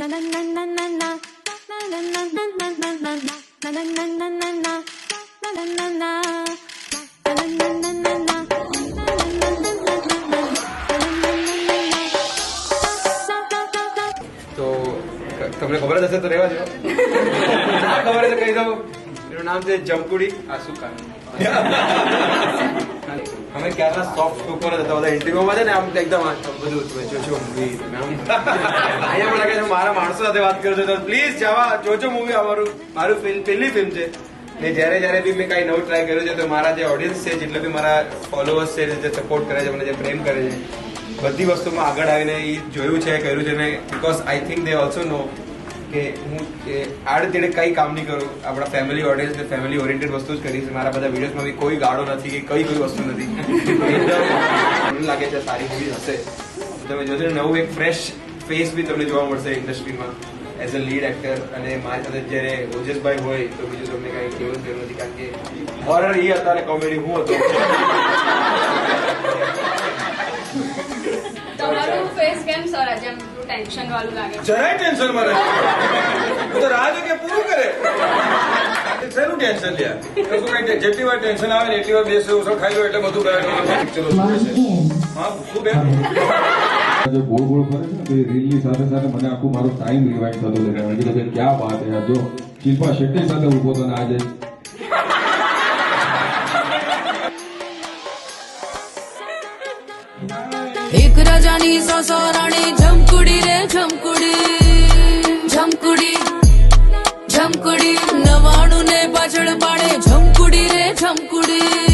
તમને ખબર જ હશે તો રહેવા દો. ના ખબર હશે કહી દઉં. એનું નામ છે જમકુડી. આ શું કામ અમે ક્યારના સોફ્ટ ઉપર જ હતા બધા ઇન્ટરવ્યુમાં છે ને, આમ એકદમ બધું જોજો મૂવી. અહીંયા મને લાગે છે મારા માણસો સાથે વાત કરજો તો પ્લીઝ જવા જોજો મૂવી. મારું પહેલી ફિલ્મ છે ને જયારે જયારે બી મેં કઈ નવું ટ્રાય કર્યું છે તો મારા જે ઓડિયન્સ છે, જેટલા બી મારા ફોલોઅર્સ છે, જે સપોર્ટ કરે છે, મને જે પ્રેમ કરે છે, બધી વસ્તુમાં આગળ આવીને એ જોયું છે, કર્યું છે ને. Because I think they also know કે હું આડતીડે કઈ કામ નહીં કરું. આપણા ફેમિલી ઓડિયન્સ ને ફેમિલી ઓરિએન્ટેડ વસ્તુ જ કરીશ. મારા બધા વિડીયોઝમાં બી કોઈ ગાળો નથી કે કોઈ વસ્તુ નથી. મને લાગે છે સારી મૂવી હશે. તમે જોશો નવું એક ફ્રેશ ફેસ બી તમને જોવા મળશે ઇન્ડસ્ટ્રીમાં એઝ અ લીડ એક્ટર. અને મારી સાથે જ્યારે ઓજસભાઈ હોય તો બીજું તમને કઈ કેવું જરૂર નથી, કારણ કે હોરર એ હતા અને કોમેડી હું હતો. તમારું ફેસ કેમ સર આજે આમ ટેન્શન વાળું લાગે? જરાય ટેન્શન માં નથી. હું તો રાહ જો કે પૂરું કરે. શેનું ટેન્શન લ્યા? કશું કઈ જેટલી વાર ટેન્શન આવે ને એટલી વાર બેસે ઓછો ખાઈ લો એટલે બધું કરે. ચલો હા શું બે जो गोल गोल करे છે ને રીલની સાથે સાથે મને આખું મારો ટાઈમ રિવાઇન્ડ થતો હતો. મેં કીધું કે ક્યાં વાત છે જો શિલ્પા શેટ્ટી સાથે ઉભો હતો ને આજે એક રાજાની સો રાણી ઝમકુડી રે ઝમકુડી ઝમકુડી ઝમકુડી 99 ને પાછળ પાડે ઝમકુડી રે ઝમકુડી.